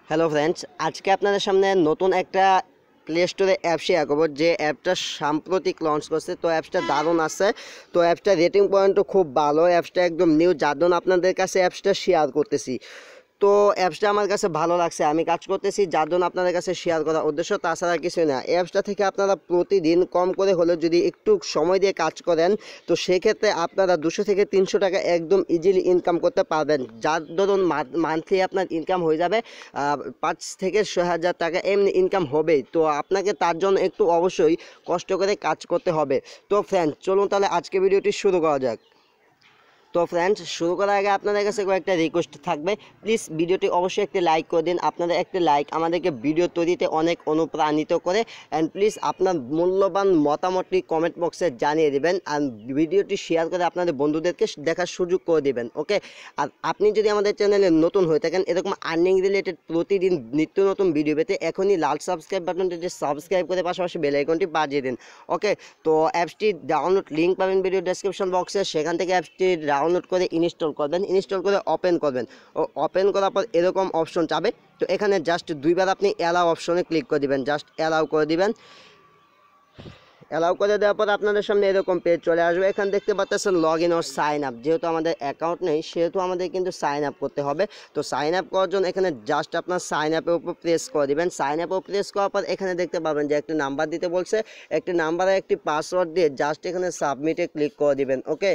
Hello friends, আজকে আপনাদের সামনে নতুন একটা প্লে স্টোরে অ্যাপ শেয়ার করবো যে অ্যাপটা সাম্প্রতিক লঞ্চ করছে। তো অ্যাপসটা দারুণ আছে। তো অ্যাপসটা রেটিং পয়েন্টও খুব ভালো, অ্যাপসটা একদম নিউ, যার জন্য আপনাদের কাছে অ্যাপসটা শেয়ার করতেছি। তো অ্যাপসটা আমার কাছে ভালো লাগছে, আমি কাজ করতেছি, যার জন্য আপনাদের কাছে শেয়ার করার উদ্দেশ্য, তাছাড়া কিছুই না। অ্যাপসটা থেকে আপনারা প্রতিদিন কম করে হলেও যদি একটু সময় দিয়ে কাজ করেন, তো সেক্ষেত্রে আপনারা 200 থেকে 300 টাকা একদম ইজিলি ইনকাম করতে পারবেন। যার ধরুন মান্থলি আপনার ইনকাম হয়ে যাবে 5 থেকে 6,000 টাকা, এমনি ইনকাম হবেই। তো আপনাকে তার জন্য একটু অবশ্যই কষ্ট করে কাজ করতে হবে। তো ফ্রেন্ড, চলুন তাহলে আজকে ভিডিওটি শুরু করা যাক। তো ফ্রেন্ডস, শুরু করার আগে আপনাদের কাছে কয়েকটা রিকোয়েস্ট থাকবে। প্লিজ ভিডিওটি অবশ্যই একটি লাইক করে দিন। আপনাদের একটি লাইক আমাদেরকে ভিডিও তৈরিতে অনেক অনুপ্রাণিত করে। অ্যান্ড প্লিজ আপনার মূল্যবান মতামতটি কমেন্ট বক্সে জানিয়ে দেবেন। আর ভিডিওটি শেয়ার করে আপনাদের বন্ধুদেরকে দেখার সুযোগ করে দেবেন। ওকে, আর আপনি যদি আমাদের চ্যানেলে নতুন হয়ে থাকেন, এরকম আর্নিং রিলেটেড প্রতিদিন নিত্য নতুন ভিডিও পেতে এখনই লাল সাবস্ক্রাইব বাটনটি সাবস্ক্রাইব করে পাশাপাশি বেল আইকনটি বাজিয়ে দিন। ওকে, তো অ্যাপসটি ডাউনলোড লিঙ্ক পাবেন ভিডিও ডেসক্রিপশন বক্সে, সেখান থেকে অ্যাপসটি ডাউনলোড করে ইনস্টল করবেন। ইনস্টল করে ওপেন করবেন। ওপেন করার পর এরকম অপশন চাবে। তো এখানে জাস্ট দুইবার আপনি অ্যালাউ অপশনে ক্লিক করে দিবেন, জাস্ট অ্যালাউ করে দিবেন। অ্যালাউ করে দেওয়ার পর আপনাদের সামনে এরকম পেজ চলে আসবে। এখানে দেখতে পাচ্ছেন log in or sign up. যেহেতু আমাদের অ্যাকাউন্ট নেই, সেহেতু আমাদের কিন্তু সাইন আপ করতে হবে। তো সাইন আপ করার জন্য এখানে জাস্ট আপনার সাইন আপের উপর প্রেস করে দিবেন। সাইন আপের উপর প্রেস করার পর এখানে দেখতে পাবেন যে একটি নাম্বার দিতে বলছে। একটি নাম্বারে একটি পাসওয়ার্ড দিয়ে জাস্ট এখানে সাবমিটে ক্লিক করে দিবেন। ওকে,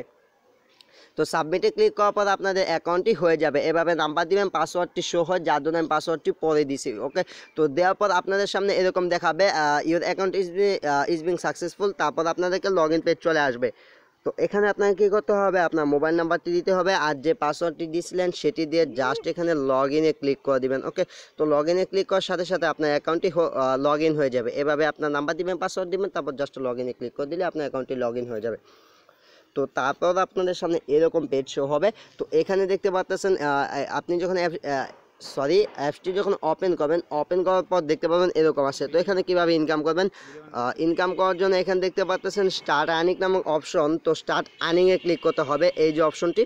তো সাবমিটে ক্লিক করার পর আপনাদের অ্যাকাউন্টটি হয়ে যাবে। এভাবে নাম্বার দিবেন, পাসওয়ার্ডটি শো হয়, যার জন্য আমি পাসওয়ার্ডটি পরে দিছি। ওকে, তো দেওয়ার পর আপনাদের সামনে এরকম দেখাবে your account is being successful. তারপর আপনাদেরকে লগ ইন পেজ চলে আসবে। তো এখানে আপনাকে কী করতে হবে, আপনার মোবাইল নাম্বারটি দিতে হবে, আর যে পাসওয়ার্ডটি দিয়েছিলেন সেটি দিয়ে জাস্ট এখানে লগ ইনে ক্লিক করে দিবেন। ওকে, তো লগ ইনে ক্লিক করার সাথে সাথে আপনার অ্যাকাউন্টটি লগ ইন হয়ে যাবে। এভাবে আপনার নাম্বার দিবেন, পাসওয়ার্ড দিবেন, তারপর জাস্ট লগ ইনে ক্লিক করে দিলে আপনার অ্যাকাউন্টটি লগ ইন হয়ে যাবে। তো তারপর আপনাদের সামনে এরকম পেজ শো হবে। তো এখানে দেখতে পাচ্ছেন আপনি যখন অ্যাপসটি যখন ওপেন করবেন, ওপেন করার পর দেখতে পাবেন এরকম আসে। তো এখানে কিভাবে ইনকাম করবেন, ইনকাম করার জন্য এখানে দেখতে পাচ্ছেন স্টার্ট আর্নিং নামক অপশন। তো স্টার্ট আর্নিংয়ে ক্লিক করতে হবে, এই যে অপশনটি।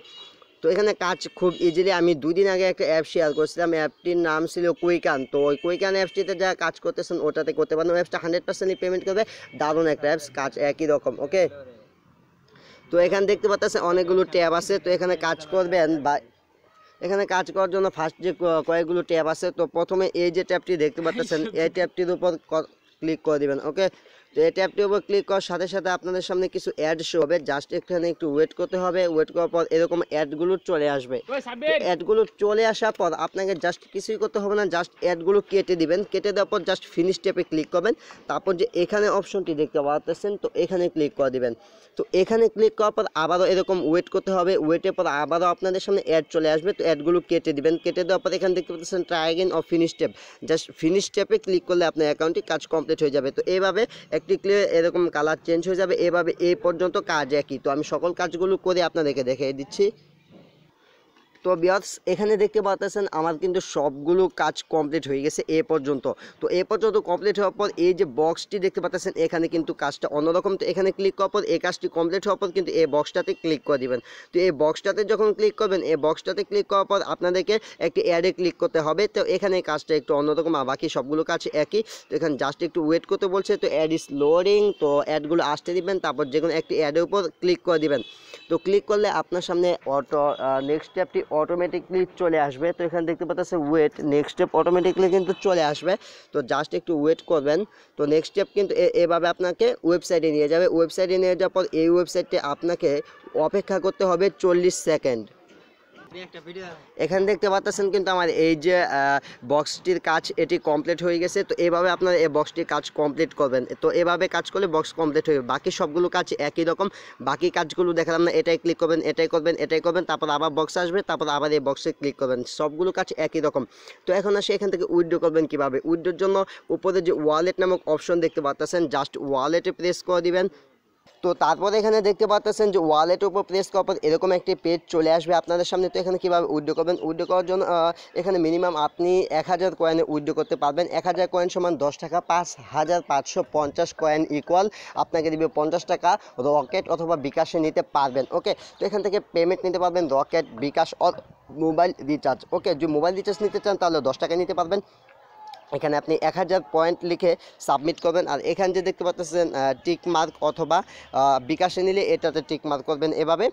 তো এখানে কাজ খুব ইজিলি, আমি 2 দিন আগে একটা অ্যাপ শেয়ার করছিলাম, অ্যাপটির নাম ছিল কুইকান। তো ওই কুইকান অ্যাপসটিতে যা কাজ করতেছেন ওটাতে করতে পারেন। অ্যাপসটা 100% পেমেন্ট করবে, দারুণ একটা অ্যাপস, কাজ একই রকম। ওকে, তো এখানে দেখতে পাচ্ছেন অনেকগুলো ট্যাব আছে। তো এখানে কাজ করবেন, বা এখানে কাজ করার জন্য ফার্স্ট যে কয়েকগুলো ট্যাব আছে। তো প্রথমে এই যে ট্যাবটি দেখতে পাচ্ছেন, এই ট্যাবটির উপর ক্লিক করে দিবেন। ওকে, তো এই ট্যাবটির উপর ক্লিক করার সাথে সাথে আপনাদের সামনে কিছু অ্যাড শো হবে। জাস্ট এখানে একটু ওয়েট করতে হবে। ওয়েট করার পর এরকম অ্যাডগুলো চলে আসবে। অ্যাডগুলো চলে আসার পর আপনাকে জাস্ট কিছুই করতে হবে না, জাস্ট অ্যাডগুলো কেটে দিবেন। কেটে দেওয়ার পর জাস্ট ফিনিশ ট্যাবে ক্লিক করবেন। তারপর যে এখানে অপশনটি দেখতে পাচ্ছেন, তো এখানে ক্লিক করে দিবেন। তো এখানে ক্লিক করার পর আবারও এরকম ওয়েট করতে হবে। ওয়েটের পর আবারও আপনাদের সামনে অ্যাড চলে আসবে। তো অ্যাডগুলো কেটে দিবেন। কেটে দেওয়ার পর এখানে দেখতে পাচ্ছেন try again or finish tab. Just finish ট্যাবে ক্লিক করলে আপনার অ্যাকাউন্টটি কাজ কমপ্লিট হয়ে যাবে। তো এইভাবে একটি ক্লিক এরকম কালার চেঞ্জ হয়ে যাবে। এভাবে এই পর্যন্ত কাজ একই। তো আমি সকল কাজগুলো করে আপনাদেরকে দেখিয়ে দিচ্ছি। তো ভিউয়ার্স, এখানে দেখতে পাচ্ছেন আমার কিন্তু সবগুলো কাজ কমপ্লিট হয়ে গেছে এ পর্যন্ত। তো এ পর্যন্ত কমপ্লিট হওয়ার পর এই যে বক্সটি দেখতে পাচ্ছেন, এখানে কিন্তু কাজটা অন্যরকম। তো এখানে ক্লিক করার পর এই কাজটি কমপ্লিট হওয়ার পর কিন্তু এই বক্সটাতে ক্লিক করে দিবেন। তো এই বক্সটাতে যখন ক্লিক করবেন, এই বক্সটাতে ক্লিক করার পর আপনাদেরকে একটি অ্যাডে ক্লিক করতে হবে। তো এখানে কাজটা একটু অন্যরকম, আর বাকি সবগুলো কাজ একই। তো এখানে জাস্ট একটু ওয়েট করতে বলছে। তো অ্যাড ইজ লোডিং। তো অ্যাডগুলো আসতে দিবেন, তারপর যে কোনো একটি অ্যাডের উপর ক্লিক করে দিবেন। তো ক্লিক করলে আপনার সামনে নেক্সট স্টেপটি অটোমেটিকলি চলে আসবে। তো এখানে দেখতে পাচ্ছেন ওয়েট, নেক্সট স্টেপ অটোমেটিকলি কিন্তু চলে আসবে। তো জাস্ট একটু ওয়েট করবেন। তো নেক্সট স্টেপ কিন্তু এভাবে আপনাকে ওয়েবসাইটে নিয়ে যাবে। ওয়েবসাইটে নিয়ে যাওয়ার পর এই ওয়েবসাইটে আপনাকে অপেক্ষা করতে হবে 40 সেকেন্ড। এখানে দেখতে পাচ্ছেন কিন্তু আমার এই যে বক্সটির কাজ এটি কমপ্লিট হয়ে গেছে। তো এভাবে আপনারা এই বক্সটির কাজ কমপ্লিট করবেন। তো এভাবে কাজ করলে বক্স কমপ্লিট হয়ে যাবে। বাকি সবগুলো কাজ একই রকম। বাকি কাজগুলো দেখালাম না, এটাই ক্লিক করবেন, এটাই করবেন, এটাই করবেন, তারপর আবার বক্স আসবে, তারপর আবার এই বক্সে ক্লিক করবেন। সবগুলো কাজ একই রকম। তো এখন আসে এখান থেকে উইথড্র করবেন কীভাবে। উইথড্রোর জন্য উপরে যে ওয়ালেট নামক অপশন দেখতে পাচ্ছেন, জাস্ট ওয়ালেটে প্রেস করে দিবেন। তো তারপরে এখানে দেখতে পাচ্ছেন যে ওয়ালেটের উপর প্রেস করার পর এরকম একটি পেজ চলে আসবে আপনাদের সামনে। তো এখানে কীভাবে উইথড্র করবেন, উইথড্র করার জন্য এখানে মিনিমাম আপনি 1000 কয়েনে উইথড্র করতে পারবেন। 1000 কয়েন সমান 10 টাকা, 5550 কয়েন ইকুয়াল আপনাকে দিবে 50 টাকা। রকেট অথবা বিকাশে নিতে পারবেন। ওকে, তো এখান থেকে পেমেন্ট নিতে পারবেন Rocket, bKash or mobile recharge. Okay, যদি মোবাইল রিচার্জ নিতে চান তাহলে 10 টাকা নিতে পারবেন। এখানে আপনি 1000 পয়েন্ট লিখে সাবমিট করবেন। আর এখানে যে দেখতে পাচ্ছেন টিক মার্ক অথবা বিকাশে নিলে এটাতে টিক মার্ক করবেন, এভাবে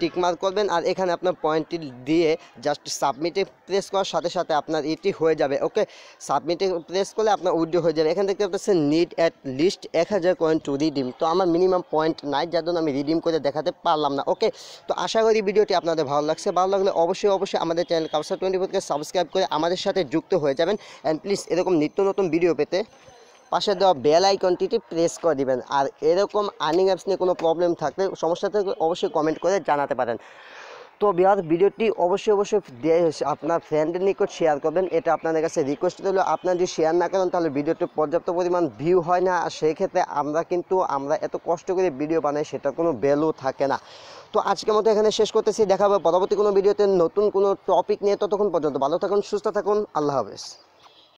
টিক মার্ক করবেন। আর এখানে আপনার পয়েন্টটি দিয়ে জাস্ট সাবমিটে প্রেস করার সাথে সাথে আপনার এটি হয়ে যাবে। ওকে, সাবমিটে প্রেস করলে আপনার উইথড্র হয়ে যাবে। এখানে দেখতে পাচ্ছেন need at least 1000 coin to redeem. তো আমার মিনিমাম পয়েন্ট নাই, যার জন্য আমি রিডিম করে দেখাতে পারলাম না। ওকে, তো আশা করি ভিডিওটি আপনাদের ভালো লাগছে। ভালো লাগলে অবশ্যই আমাদের চ্যানেল কাউসার 24কে সাবস্ক্রাইব করে আমাদের সাথে যুক্ত হয়ে যাবেন। অ্যান্ড প্লিজ এরকম নিত্য নতুন ভিডিও পেতে পাশে দেওয়া বেল আইকনটিতে প্রেস করে দিবেন। আর এরকম আর্নিং অ্যাপস নিয়ে কোনো প্রবলেম থাকলে, সমস্যা থাকলে অবশ্যই কমেন্ট করে জানাতে পারেন। তো ভিডিওটি অবশ্যই আপনার ফ্রেন্ডের নিকট শেয়ার করবেন, এটা আপনাদের কাছে রিকোয়েস্ট হলো। আপনারা যদি শেয়ার না করেন তাহলে ভিডিওটি পর্যাপ্ত পরিমাণ ভিউ হয় না, আর সেই ক্ষেত্রে আমরা এত কষ্ট করে ভিডিও বানাই, সেটা কোনো ভ্যালু থাকে না। তো আজকের মতো এখানে শেষ করতেছি, দেখা হবে পরবর্তী কোনো ভিডিওতে নতুন কোনো টপিক নিয়ে। ততক্ষণ পর্যন্ত ভালো থাকুন, সুস্থ থাকুন, আল্লাহ হাফেজ।